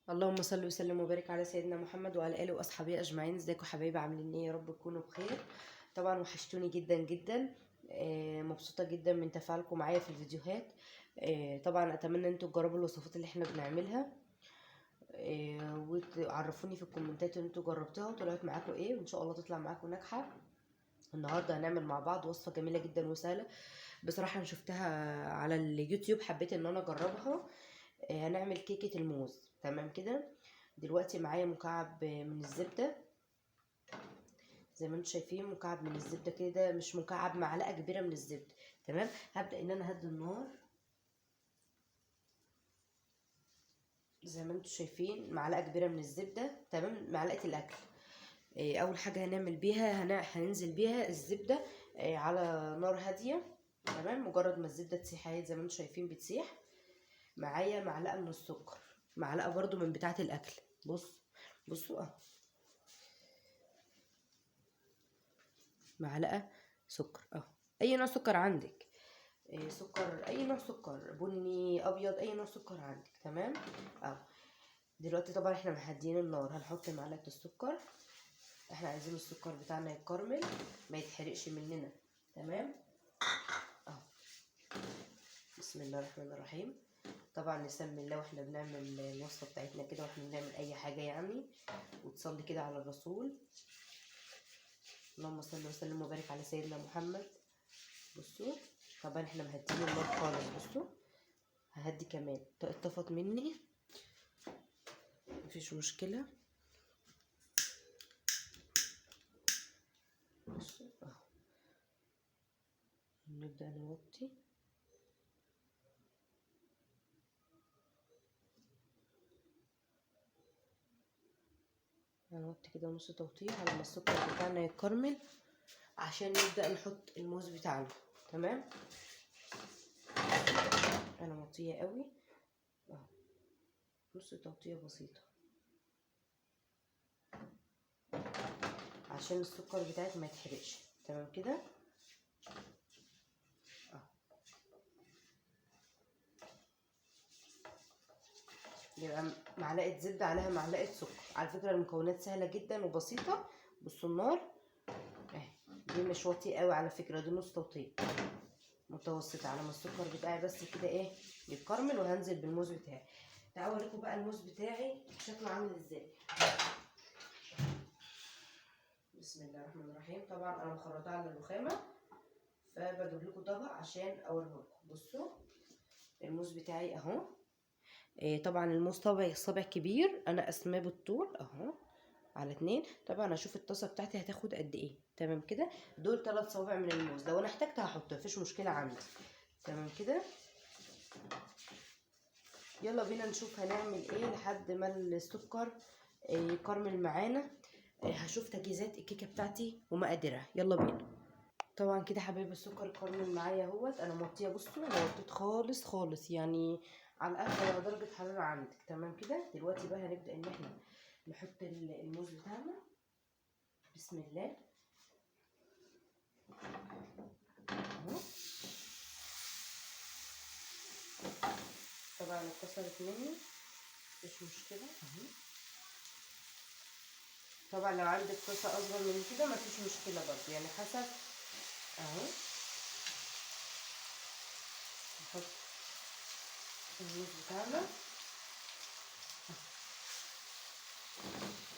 اللهم صل وسلم وبارك على سيدنا محمد وعلى اله واصحابه اجمعين. ازيكم حبايبي؟ عاملين ايه؟ يا رب تكونوا بخير. طبعا وحشتوني جدا جدا. مبسوطه جدا من تفاعلكم معايا في الفيديوهات. طبعا اتمنى ان انتوا تجربوا الوصفات اللي احنا بنعملها، وتعرفوني في الكومنتات ان انتوا جربتوها وطلعت معاكم ايه، وان شاء الله تطلع معاكم ناجحه. النهارده هنعمل مع بعض وصفه جميله جدا وسهله. بصراحه انا شفتها على اليوتيوب، حبيت ان انا اجربها. هنعمل كيكه الموز. تمام كده. دلوقتي معايا مكعب من الزبدة، زي ما انتم شايفين مكعب من الزبدة كده، مش مكعب، معلقة كبيرة من الزبدة. تمام. هبدأ ان انا اهدي النار زي ما انتم شايفين، معلقة كبيرة من الزبدة. تمام، معلقة الاكل. اول حاجة هنعمل بيها هننزل بيها الزبدة على نار هادية. تمام، مجرد ما الزبدة تسيح اهي زي ما انتم شايفين بتسيح. معايا معلقة من السكر، معلقة برضو من بتاعة الاكل. بصوا معلقه سكر اي نوع سكر عندك. سكر، اي نوع سكر، بني، ابيض، اي نوع سكر عندك. تمام. دلوقتي طبعا احنا محددين النار، هنحط معلقه السكر. احنا عايزين السكر بتاعنا يتكرمل، ما يتحرقش مننا. تمام. اهو. بسم الله الرحمن الرحيم. طبعا نسمي الله واحنا بنعمل الوصفه بتاعتنا كده، واحنا بنعمل اي حاجه يعني، وتصلي كده على الرسول. اللهم صل وسلم وبارك على سيدنا محمد. بصوا، طبعا احنا مهديين النار خالص. بصوا، ههدي كمان، اتطفت مني مفيش مشكلة. بصوا اهو، نبدأ نوطي. هنوطي كده نص توطية على ما السكر بتاعنا يتكرمل، عشان نبدأ نحط الموز بتاعنا. تمام. انا موطية قوي اهو، نص توطية بسيطة عشان السكر بتاعك ما يتحرقش. تمام كده اهو. يبقى معلقة زبدة عليها معلقة سكر. على فكرة المكونات سهلة جدا وبسيطة. بصوا النار اهي، دي مش واطية قوي على فكرة، دي نص توطية متوسطة، على ما السكر بتاعي بس كده ايه يتكرمل، وهنزل بالموز بتاعي. تعالوا اوريكم بقى الموز بتاعي شكله عامل ازاي. بسم الله الرحمن الرحيم. طبعا انا مخرطاه على الرخامه، فبجيب لكم طبق عشان اوريه لكم. بصوا الموز بتاعي اهو. طبعا الموز طبع صابع كبير، انا قسماه بالطول اهو على 2. طبعا اشوف الطاسه بتاعتي هتاخد قد ايه. تمام كده. دول 3 صوابع من الموز، لو انا احتجت هحط، مفيش مشكله عندي. تمام كده. يلا بينا نشوف هنعمل ايه لحد ما السكر يكرمل معانا. هشوف تجهيزات الكيكه بتاعتي ومقاديرها. يلا بينا. طبعا كده حبايب السكر اتكرمل معايا اهوت. انا موطيه، بصوا انا وطيت خالص خالص يعني، على اخر درجه حراره عندك. تمام كده. دلوقتي بقى هنبدا ان احنا نحط الموز بتاعنا. بسم الله اهو. طبعا اتكسرت مني، مش مشكله اهو. طبعا لو عندك طاسه اصغر من كده مفيش مشكله برضه، يعني حسب اهو. نحط الموز بتاعنا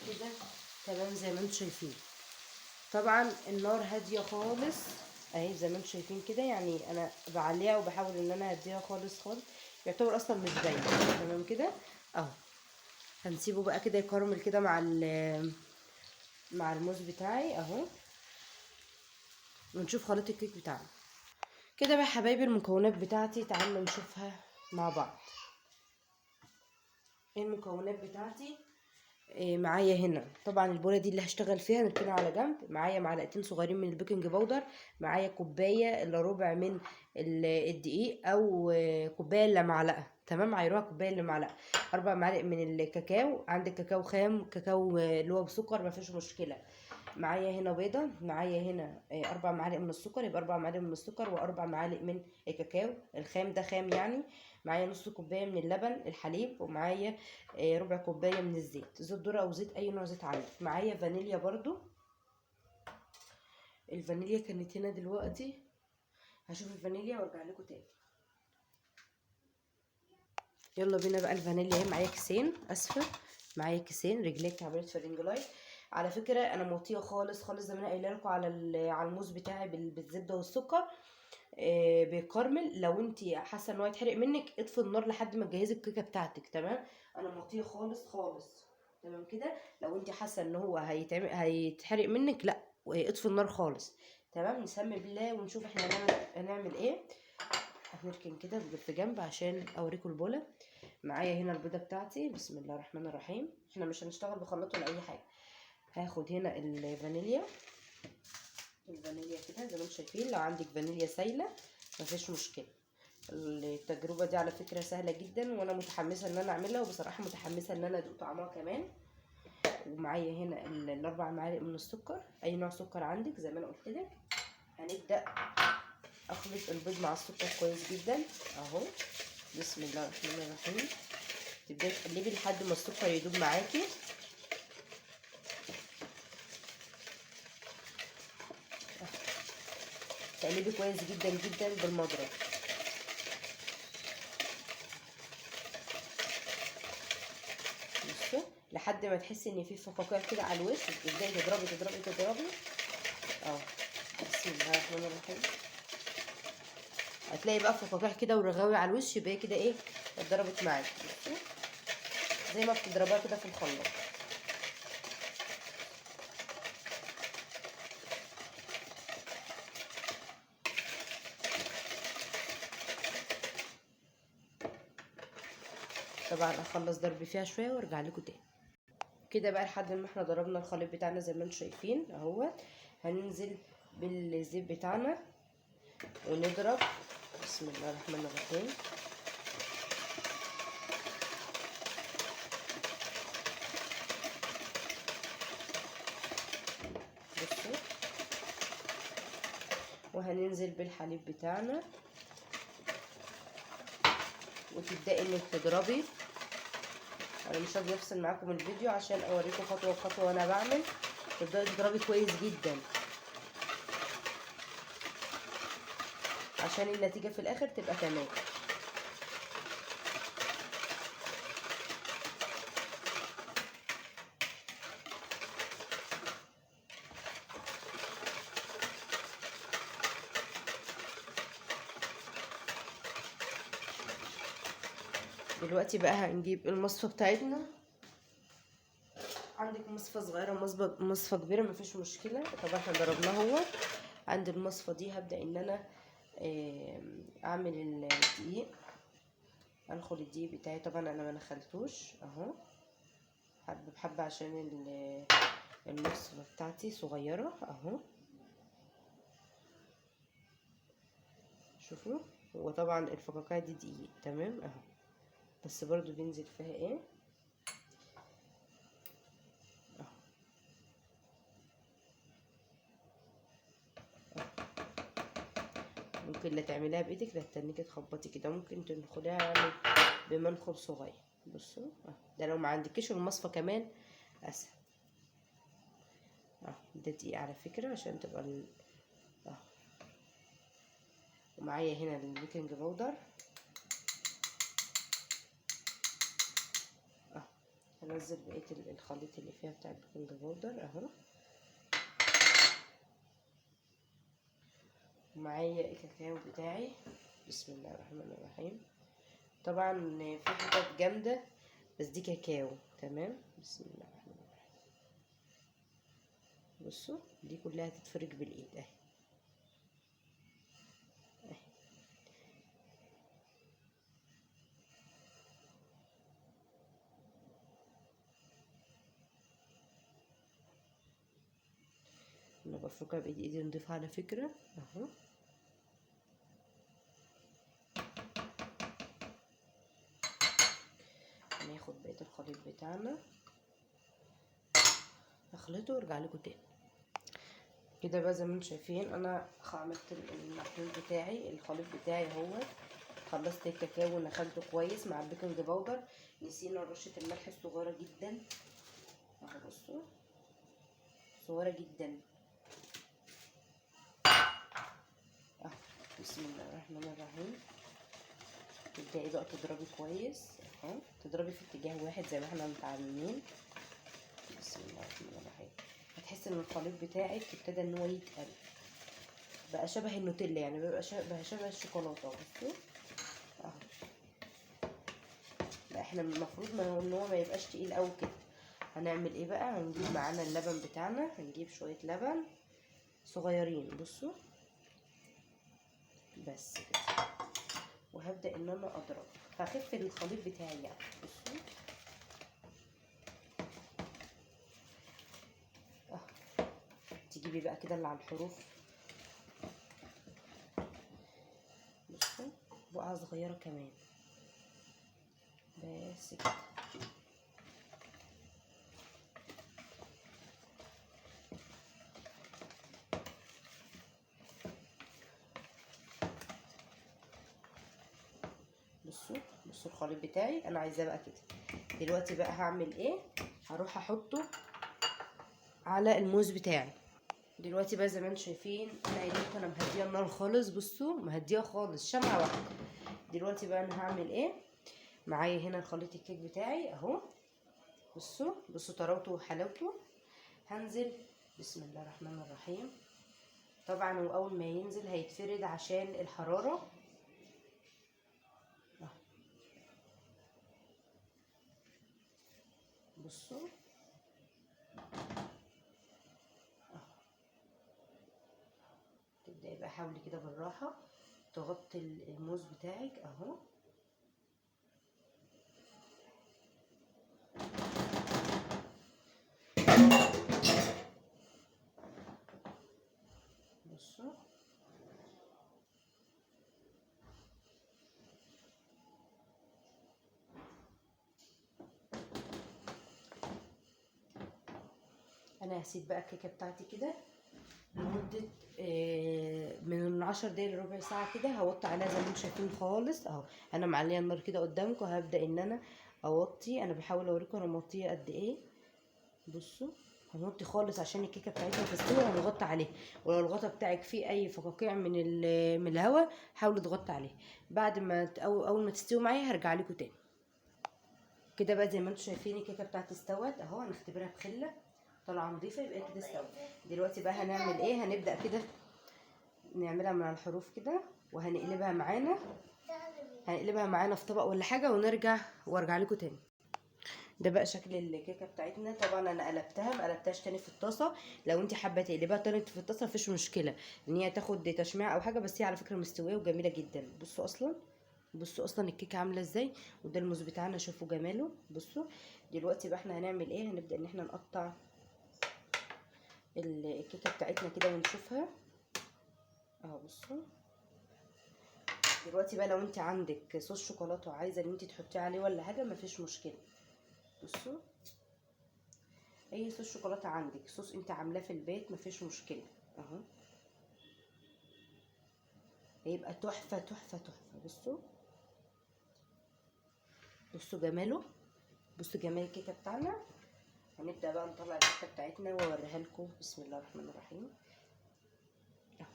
كده. تمام زي ما انتم شايفين. طبعا النار هاديه خالص اهي زي ما انتم شايفين كده، يعني انا بعليها وبحاول ان انا اهديها خالص خالص، يعتبر اصلا مش باينه. تمام كده اهو. هنسيبه بقى كده يكرمل كده مع الموز بتاعي اهو، ونشوف خليط الكيك بتاعنا. كده بقى حبايبي المكونات بتاعتي، تعالوا نشوفها مع بعض. ايه المكونات بتاعتي؟ معايا هنا طبعا البوله دي اللي هشتغل فيها نركنها على جنب. معايا معلقتين صغيرين من البيكنج باودر. معايا كوبايه الا ربع من الدقيق، او كوبايه الا معلقه. تمام، عايروها كوبايه الا معلقه. 4 معالق من الكاكاو، عندك كاكاو خام، كاكاو اللي هو بسكر مفيش مشكله. معايا هنا بيضه. معايا هنا 4 معالق من السكر، يبقى 4 معالق من السكر و4 معالق من الكاكاو الخام، ده خام يعني. معايا نص كوبايه من اللبن الحليب، ومعايا ربع كوبايه من الزيت، زيت ذره او زيت اي نوع زيت عندك. معايا فانيليا برضو، الفانيليا كانت هنا دلوقتي، هشوف الفانيليا وارجع لكم تاني. يلا بينا بقى الفانيليا اهي، معايا كيسين، اسفه معايا كيسين رجليك تعبيرات فرنجلايت. على فكره انا موطيه خالص خالص زي ما انا قايله لكم على الموز بتاعي بالزبده والسكر بيكرمل. لو انت حاسه ان هو يتحرق منك اطفي النار لحد ما تجهزي الكيكه بتاعتك، تمام. انا موطيه خالص خالص، تمام كده. لو انت حاسه ان هو هيتحرق منك، لا اطفي النار خالص، تمام. نسمي بالله ونشوف احنا هنعمل ايه. هنركن كده في جنب عشان اوريكم البوله. معايا هنا البيضه بتاعتي، بسم الله الرحمن الرحيم. احنا مش هنشتغل بخلاط ولا اي حاجه. هاخد هنا الفانيليا كده زي ما انتم شايفين. لو عندك فانيليا سايله مفيش مشكله. التجربه دي على فكره سهله جدا، وانا متحمسه ان انا اعملها، وبصراحه متحمسه ان انا ادوق طعمها كمان. ومعايا هنا الاربع معالق من السكر، اي نوع سكر عندك زي ما انا قلت لك. هنبدا اخلط البيض مع السكر كويس جدا اهو، بسم الله الرحمن الرحيم. تبداي تقلبي لحد ما السكر يدوب معاكي. تقلبي كويس جدا جدا بالمضرب. بصوا لحد ما تحسي ان في فقاقيع كده على الوش، تبداي تضربي تضربي تضربي اهو، بسم الله الرحمن الرحيم. هتلاقي بقى فقاقيع كده ورغاوي على الوش، يبقى كده ايه، اتضربت معاكي. بصوا زي ما بتضربها كده في الخلاط. طبعا اخلص ضرب فيها شويه وارجع لكم تاني. كده بقى لحد ما احنا ضربنا الخليط بتاعنا زي ما انتم شايفين اهو. هننزل بالزيت بتاعنا ونضرب، بسم الله الرحمن الرحيم. بصوا، وهننزل بالحليب بتاعنا، وتبدأي انك تضربي. انا مش راضيه افصل معاكم الفيديو عشان اوريكم خطوه بخطوه وانا بعمل. تبدأي تضربي كويس جدا عشان النتيجه في الاخر تبقى تمام. دلوقتي بقى هنجيب المصفى بتاعتنا. عندك مصفى صغيره مصفى كبيره مفيش مشكله، طبعا احنا ضربناه هو. عند المصفى دي هبدا ان انا اعمل الدقيق. انخل الدقيق بتاعي، طبعا انا ما نخلتوش اهو، حبه بحبه عشان المصفى بتاعتي صغيره اهو. شوفوا، وطبعا الفقاقيع دي دقيق تمام اهو، بس برضو بينزل فيها ايه اهو. ممكن لا تعمليها بايدك، لا تستنيكي تخبطي كده، ممكن تنخليها يعني بمنخل صغير. بصوا اهو، ده لو ما عندكيش المصفى كمان اسهل اهو. ده دقيق على فكره عشان تبقى اهو. ومعايا هنا البيكنج باودر اهو. هنزل بقيه الخليط اللي فيها بتاع البيكنج باودر اهو. ومعايا الكاكاو بتاعي، بسم الله الرحمن الرحيم. طبعا في حتت جامده بس دي كاكاو، تمام. بسم الله الرحمن الرحيم. بصوا دي كلها هتتفرج بالايد اهي اهي. انا بفركها بايدي، ايدي نضيفها على فكره اهو. هناخد بقيه الخليط بتاعنا اخلطه وارجع لكم تاني. كده بقى زي ما انتم شايفين انا عملت المحلول بتاعي، الخليط بتاعي اهو. خلصت الكاكاو ونخلته كويس مع البيكنج باودر. نسينا رشه الملح الصغيره جدا اهو، بصوا صغيره جدا اهو. بسم الله الرحمن الرحيم. تبداي بقى تضربي كويس اهو، تضربي في اتجاه واحد زي ما احنا متعلمين. بسم الله الرحمن الرحيم. هتحسي ان الخليط بتاعك ابتدى ان هو يتقل، بقى شبه النوتيلا، يعني بقى شبه الشوكولاته. بصوا اهو. لا احنا المفروض ان هو ما يبقاش تقيل قوي كده. هنعمل ايه بقى؟ هنجيب معانا اللبن بتاعنا، هنجيب شويه لبن صغيرين بصوا بس كده، وهبدا ان انا اضرب، هخف الخليط بتاعي يعني. بصوا اهو. تجيبي بقى كده اللي على الحروف، بصوا بقعه صغيره كمان بس كده. بصوا الخليط بتاعي انا عايزاه بقى كده. دلوقتي بقى هعمل ايه؟ هروح احطه على الموز بتاعي. دلوقتي بقى زي ما انتم شايفين انا قايله لكم انا مهديه النار خالص، بصوا مهديه خالص، شمعه واحده. دلوقتي بقى انا هعمل ايه؟ معايا هنا خليط الكيك بتاعي اهو، بصوا طراوته وحلاوته. هنزل بسم الله الرحمن الرحيم. طبعا واول ما ينزل هيتفرد عشان الحراره اهو. بصوا تبداي بقى حاولي كده بالراحه تغطي الموز بتاعك اهو. بصوا انا هسيب بقى الكيكه بتاعتي كده لمده من 10 دقايق لربع ساعه كده. هوطي عليها زي ما انتم شايفين خالص اهو. انا معليه النار كده قدامكم، هبدا ان انا اوطي. انا بحاول اوريكم انا موطيه قد ايه. بصوا هنوطي خالص عشان الكيكه بتاعتنا تستوي، هنغطي عليها. ولو الغطا بتاعك فيه اي فقاقيع من الهواء حاولوا تغطي عليه. بعد ما اول ما تستوي معايا هرجع لكم تاني. كده بقى زي ما انتم شايفين الكيكه بتاعتي استوت اهو. هنختبرها بخله طالعه نضيفه، يبقى كده استوت. دلوقتي بقى هنعمل ايه؟ هنبدا كده نعملها من الحروف كده، وهنقلبها معانا، هنقلبها معانا في طبق ولا حاجه ونرجع وارجع لكم تاني. ده بقى شكل الكيكه بتاعتنا. طبعا انا قلبتها، ما قلبتهاش تاني في الطاسه. لو انت حابه تقلبها تاني في الطاسه مفيش مشكله ان هي تاخد تشميع او حاجه، بس هي على فكره مستويه وجميله جدا. بصوا اصلا الكيكه عامله ازاي. وده الموز بتاعنا، شوفوا جماله. بصوا دلوقتي بقى احنا هنعمل ايه؟ هنبدا ان احنا نقطع الكيكه بتاعتنا كده ونشوفها اهو. بصوا دلوقتي بقى لو انت عندك صوص شوكولاته وعايزه ان انت تحطيه عليه ولا حاجه مفيش مشكله. بصوا اي صوص شوكولاته عندك، صوص انت عاملاه في البيت مفيش مشكله اهو، هيبقى تحفه تحفه تحفه. بصوا جماله، بصوا جمال الكيكه بتاعنا. هنبدا بقى نطلع الكيكه بتاعتنا واوريها لكم. بسم الله الرحمن الرحيم اهو.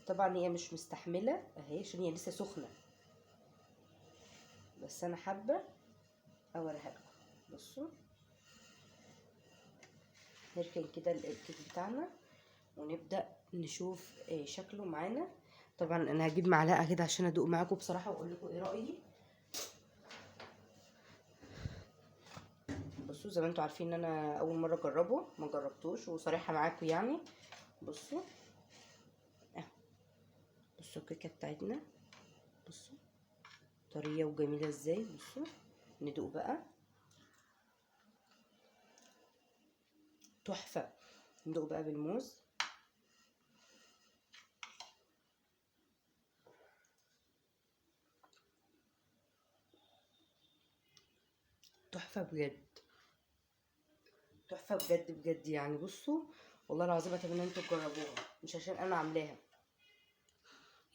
طبعا هي مش مستحمله اهي عشان هي لسه سخنه، بس انا حابه اوريها لكم. بصوا نركن كده الكيك بتاعنا ونبدا نشوف شكله معانا. طبعا انا هجيب معلقه كده عشان ادوق معاكم بصراحه واقول لكم ايه رايي. بصوا زي ما انتم عارفين ان انا اول مره اجربه، ما جربتوش وصريحه معاكم يعني. بصوا اهو، بصوا الكيكه بتاعتنا، بصوا طريه وجميله ازاي. بصوا ندوق بقى، تحفه. ندوق بقى بالموز، تحفه بجد، تحفه بجد بجد يعني. بصوا والله العظيم اتمنى انتوا تجربوها، مش عشان انا عاملاها،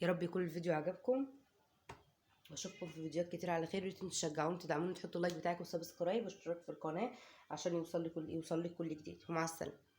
يا رب يكون الفيديو عجبكم، واشوفكم في فيديوهات كتير على خير. وانتوا تشجعوني تدعموني، تحطوا اللايك بتاعكم وسبسكرايب واشتراك في القناه عشان يوصل لك كل جديد. ومع السلامه.